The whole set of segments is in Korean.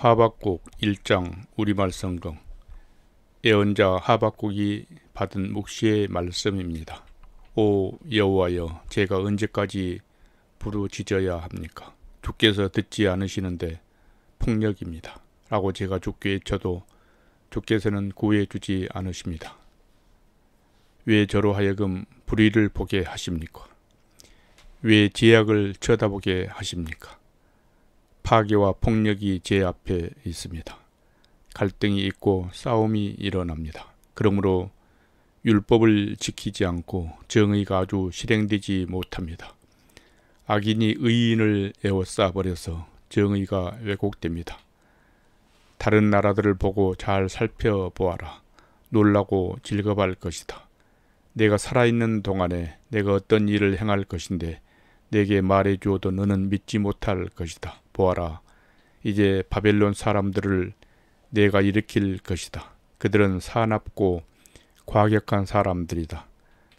하박국 1장 우리말 성경. 예언자 하박국이 받은 묵시의 말씀입니다. 오 여호와여, 제가 언제까지 부르짖어야 합니까? 주께서 듣지 않으시는데 폭력입니다. 라고 제가 주께 외쳐도 주께서는 구해주지 않으십니다. 왜 저로 하여금 불의를 보게 하십니까? 왜 죄악을 쳐다보게 하십니까? 파괴와 폭력이 제 앞에 있습니다. 갈등이 있고 싸움이 일어납니다. 그러므로 율법을 지키지 않고 정의가 아주 실행되지 못합니다. 악인이 의인을 에워싸 버려서 정의가 왜곡됩니다. 다른 나라들을 보고 잘 살펴보아라. 놀라고 즐거워할 것이다. 내가 살아있는 동안에 내가 어떤 일을 행할 것인데 내게 말해주어도 너는 믿지 못할 것이다. 보아라, 이제 바벨론 사람들을 내가 일으킬 것이다. 그들은 사납고 과격한 사람들이다.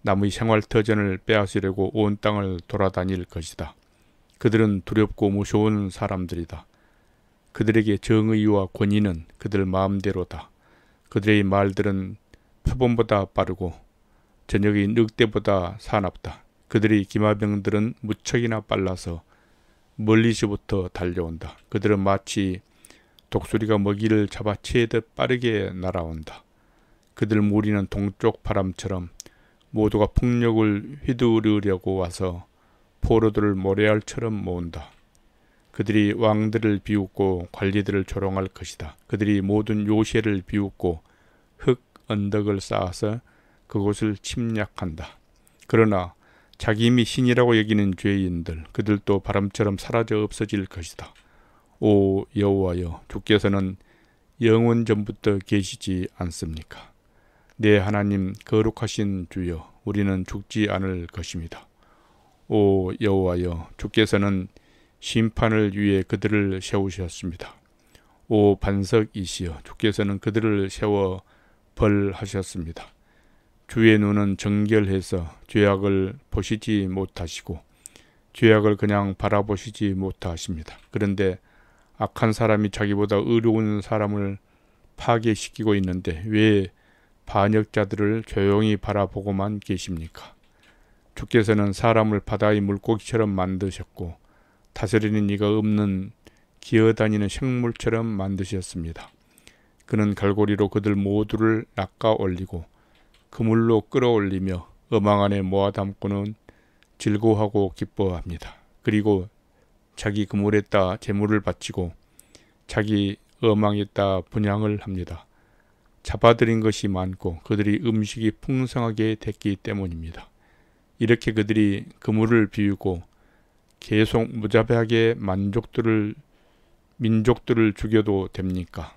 남의 생활터전을 빼앗으려고 온 땅을 돌아다닐 것이다. 그들은 두렵고 무서운 사람들이다. 그들에게 정의와 권위는 그들 마음대로다. 그들의 말들은 표범보다 빠르고 저녁의 늑대보다 사납다. 그들의 기마병들은 무척이나 빨라서 멀리서부터 달려온다. 그들은 마치 독수리가 먹이를 잡아채듯 빠르게 날아온다. 그들 무리는 동쪽 바람처럼 모두가 폭력을 휘두르려고 와서 포로들을 모래알처럼 모은다. 그들이 왕들을 비웃고 관리들을 조롱할 것이다. 그들이 모든 요새를 비웃고 흙 언덕을 쌓아서 그곳을 침략한다. 그러나 자기 힘이 신이라고 여기는 죄인들, 그들도 바람처럼 사라져 없어질 것이다. 오 여호와여, 주께서는 영원 전부터 계시지 않습니까? 내 하나님 거룩하신 주여, 우리는 죽지 않을 것입니다. 오 여호와여, 주께서는 심판을 위해 그들을 세우셨습니다. 오 반석이시여, 주께서는 그들을 세워 벌하셨습니다. 주의 눈은 정결해서 죄악을 보시지 못하시고 죄악을 그냥 바라보시지 못하십니다. 그런데 악한 사람이 자기보다 의로운 사람을 파괴시키고 있는데 왜 반역자들을 조용히 바라보고만 계십니까? 주께서는 사람을 바다의 물고기처럼 만드셨고 다스리는 이가 없는 기어다니는 생물처럼 만드셨습니다. 그는 갈고리로 그들 모두를 낚아 올리고 그물로 끌어올리며 어망 안에 모아담고는 즐거워하고 기뻐합니다. 그리고 자기 그물에다 제물을 바치고 자기 어망에다 분향을 합니다. 잡아들인 것이 많고 그들이 음식이 풍성하게 됐기 때문입니다. 이렇게 그들이 그물을 비우고 계속 무자비하게 민족들을 죽여도 됩니까?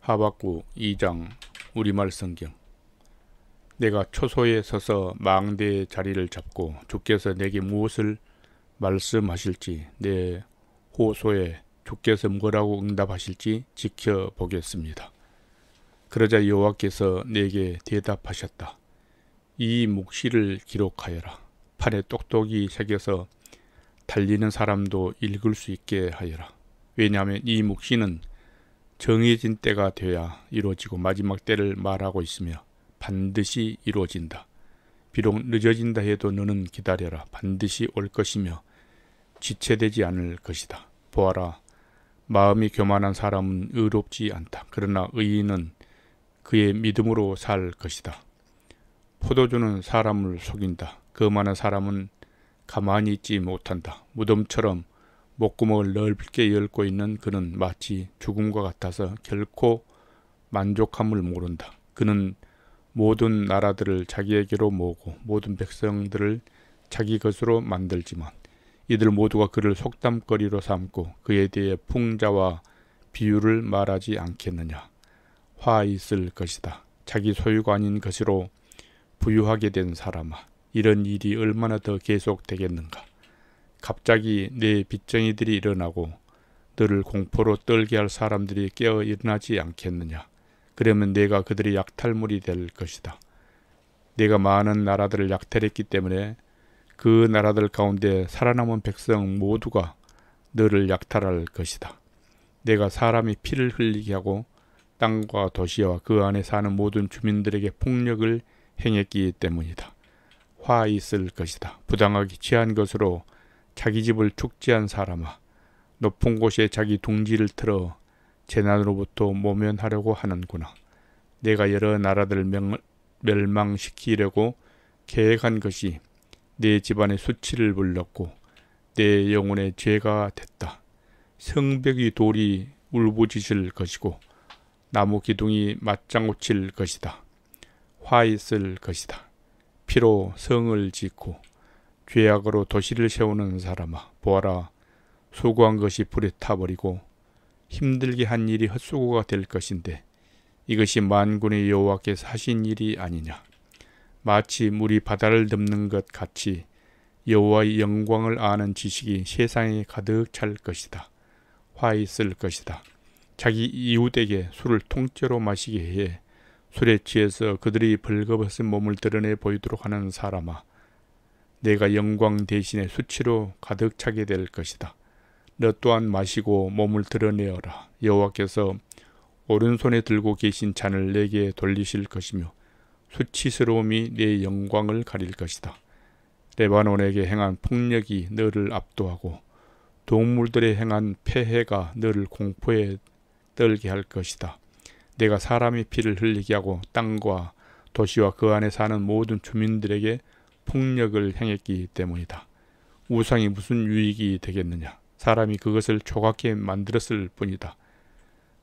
하박국 2장 우리말 성경. 내가 초소에 서서 망대의 자리를 잡고 주께서 내게 무엇을 말씀하실지, 내 호소에 주께서 뭐라고 응답하실지 지켜보겠습니다. 그러자 여호와께서 내게 대답하셨다. 이 묵시를 기록하여라. 판에 똑똑히 새겨서 달리는 사람도 읽을 수 있게 하여라. 왜냐하면 이 묵시는 정해진 때가 돼야 이루어지고 마지막 때를 말하고 있으며 반드시 이루어진다. 비록 늦어진다 해도 너는 기다려라. 반드시 올 것이며 지체되지 않을 것이다. 보아라, 마음이 교만한 사람은 의롭지 않다. 그러나 의인은 그의 믿음으로 살 것이다. 포도주는 사람을 속인다. 거만한 사람은 가만히 있지 못한다. 무덤처럼 목구멍을 넓게 열고 있는 그는 마치 죽음과 같아서 결코 만족함을 모른다. 그는 모든 나라들을 자기에게로 모으고 모든 백성들을 자기 것으로 만들지만 이들 모두가 그를 속담거리로 삼고 그에 대해 풍자와 비유를 말하지 않겠느냐. 화 있을 것이다. 자기 소유가 아닌 것으로 부유하게 된 사람아, 이런 일이 얼마나 더 계속되겠는가. 갑자기 내 빚쟁이들이 일어나고 너를 공포로 떨게 할 사람들이 깨어 일어나지 않겠느냐. 그러면 내가 그들의 약탈물이 될 것이다. 내가 많은 나라들을 약탈했기 때문에 그 나라들 가운데 살아남은 백성 모두가 너를 약탈할 것이다. 내가 사람이 피를 흘리게 하고 땅과 도시와 그 안에 사는 모든 주민들에게 폭력을 행했기 때문이다. 화 있을 것이다. 부당하게 취한 것으로 자기 집을 축제한 사람아, 높은 곳에 자기 둥지를 틀어 재난으로부터 모면하려고 하는구나. 내가 여러 나라들을 멸망시키려고 계획한 것이 내 집안의 수치를 불렀고 내 영혼의 죄가 됐다. 성벽이 돌이 울부짖을 것이고 나무 기둥이 맞장구 칠 것이다. 화 있을 것이다. 피로 성을 짓고 죄악으로 도시를 세우는 사람아, 보아라. 수고한 것이 불에 타버리고 힘들게 한 일이 헛수고가 될 것인데 이것이 만군의 여호와께서 하신 일이 아니냐. 마치 물이 바다를 덮는 것 같이 여호와의 영광을 아는 지식이 세상에 가득 찰 것이다. 화 있을 것이다. 자기 이웃에게 술을 통째로 마시게 해 술에 취해서 그들이 벌거벗은 몸을 드러내 보이도록 하는 사람아, 내가 영광 대신에 수치로 가득 차게 될 것이다. 너 또한 마시고 몸을 드러내어라. 여호와께서 오른손에 들고 계신 잔을 내게 돌리실 것이며 수치스러움이 내 영광을 가릴 것이다. 레바논에게 행한 폭력이 너를 압도하고 동물들에 행한 폐해가 너를 공포에 떨게 할 것이다. 내가 사람의 피를 흘리게 하고 땅과 도시와 그 안에 사는 모든 주민들에게 폭력을 행했기 때문이다. 우상이 무슨 유익이 되겠느냐. 사람이 그것을 조각게 만들었을 뿐이다.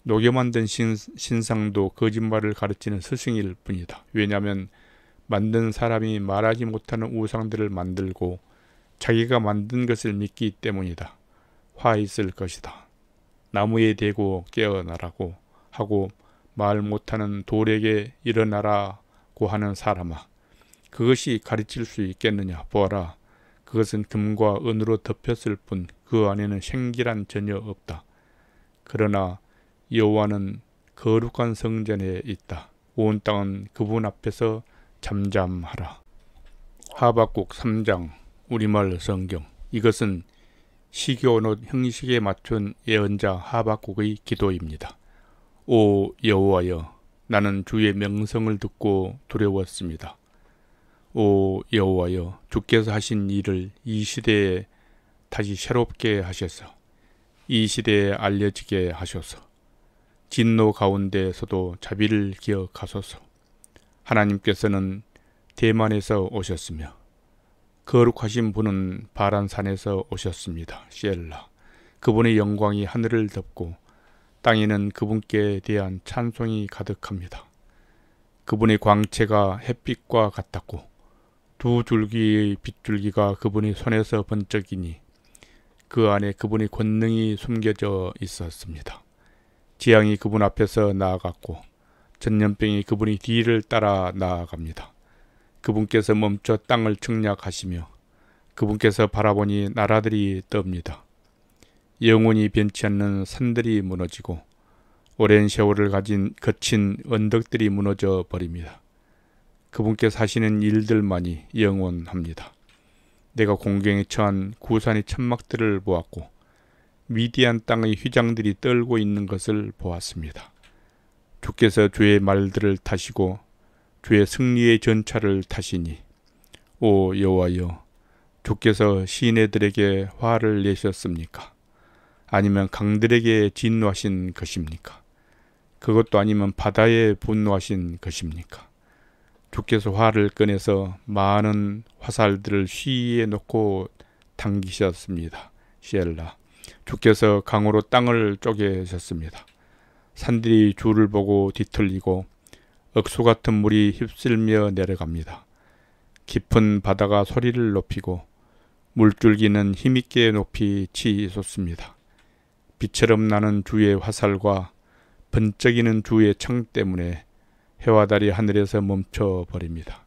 녹여 만든 신상도 거짓말을 가르치는 스승일 뿐이다. 왜냐하면 만든 사람이 말하지 못하는 우상들을 만들고 자기가 만든 것을 믿기 때문이다. 화 있을 것이다. 나무에 대고 깨어나라고 하고 말 못하는 돌에게 일어나라고 하는 사람아, 그것이 가르칠 수 있겠느냐. 보아라. 그것은 금과 은으로 덮였을 뿐 그 안에는 생기란 전혀 없다. 그러나 여호와는 거룩한 성전에 있다. 온 땅은 그분 앞에서 잠잠하라. 하박국 3장 우리말 성경. 이것은 시교노 형식에 맞춘 예언자 하박국의 기도입니다. 오 여호와여, 나는 주의 명성을 듣고 두려웠습니다. 오 여호와여, 주께서 하신 일을 이 시대에 다시 새롭게 하셔서 이 시대에 알려지게 하셔서 진노 가운데서도 자비를 기억하소서. 하나님께서는 대만에서 오셨으며 거룩하신 분은 바란산에서 오셨습니다. 셀라. 그분의 영광이 하늘을 덮고 땅에는 그분께 대한 찬송이 가득합니다. 그분의 광채가 햇빛과 같았고 두 줄기의 빗줄기가 그분의 손에서 번쩍이니 그 안에 그분의 권능이 숨겨져 있었습니다. 재앙이 그분 앞에서 나아갔고 전염병이 그분의 뒤를 따라 나아갑니다. 그분께서 멈춰 땅을 측량하시며 그분께서 바라보니 나라들이 떱니다. 영원히 변치 않는 산들이 무너지고 오랜 세월을 거친 언덕들이 무너져 버립니다. 그분께서 하시는 일들만이 영원합니다. 내가 공경에 처한 구산의 천막들을 보았고 미디안 땅의 휘장들이 떨고 있는 것을 보았습니다. 주께서 주의 말들을 타시고 주의 승리의 전차를 타시니 오 여호와여, 주께서 시내들에게 화를 내셨습니까? 아니면 강들에게 진노하신 것입니까? 그것도 아니면 바다에 분노하신 것입니까? 주께서 화를 꺼내서 많은 화살들을 시위에 놓고 당기셨습니다. 셀라. 주께서 강으로 땅을 쪼개셨습니다. 산들이 주를 보고 뒤틀리고 억수 같은 물이 휩쓸며 내려갑니다. 깊은 바다가 소리를 높이고 물줄기는 힘있게 높이 치솟습니다. 빛처럼 나는 주의 화살과 번쩍이는 주의 창 때문에 해와 달이 하늘에서 멈춰버립니다.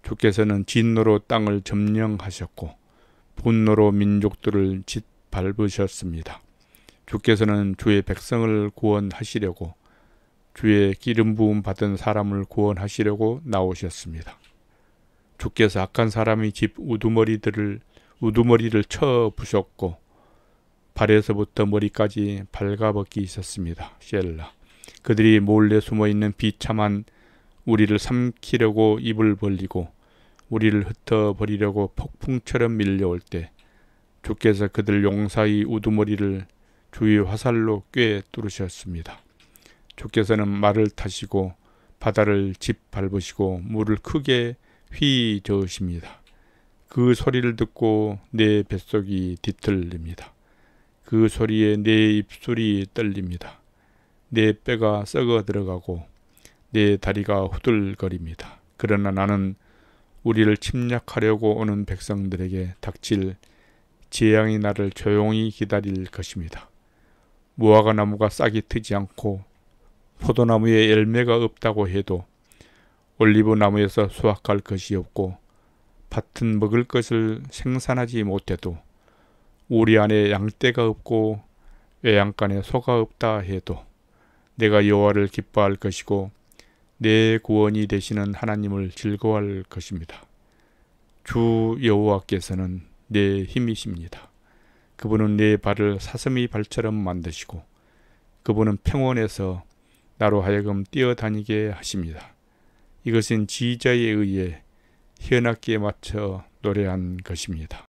주께서는 진노로 땅을 점령하셨고 분노로 민족들을 짓밟으셨습니다. 주께서는 주의 백성을 구원하시려고 주의 기름 부음 받은 사람을 구원하시려고 나오셨습니다. 주께서 악한 사람의 집 우두머리를 쳐 부셨고 발에서부터 머리까지 발가벗기 있었습니다. 셀라. 그들이 몰래 숨어있는 비참한 우리를 삼키려고 입을 벌리고 우리를 흩어버리려고 폭풍처럼 밀려올 때 주께서 그들 용사의 우두머리를 주의 화살로 꿰 뚫으셨습니다. 주께서는 말을 타시고 바다를 짓밟으시고 물을 크게 휘저으십니다. 그 소리를 듣고 내 뱃속이 뒤틀립니다. 그 소리에 내 입술이 떨립니다. 내 뼈가 썩어 들어가고 내 다리가 후들거립니다. 그러나 나는 우리를 침략하려고 오는 백성들에게 닥칠 재앙이 나를 조용히 기다릴 것입니다. 무화과 나무가 싹이 트지 않고 포도나무에 열매가 없다고 해도 올리브 나무에서 수확할 것이 없고 밭은 먹을 것을 생산하지 못해도 우리 안에 양떼가 없고 외양간에 소가 없다 해도 내가 여호와를 기뻐할 것이고 내 구원이 되시는 하나님을 즐거워할 것입니다. 주 여호와께서는 내 힘이십니다. 그분은 내 발을 사슴의 발처럼 만드시고 그분은 평원에서 나로 하여금 뛰어다니게 하십니다. 이것은 지휘자에 의해 현악기에 맞춰 노래한 것입니다.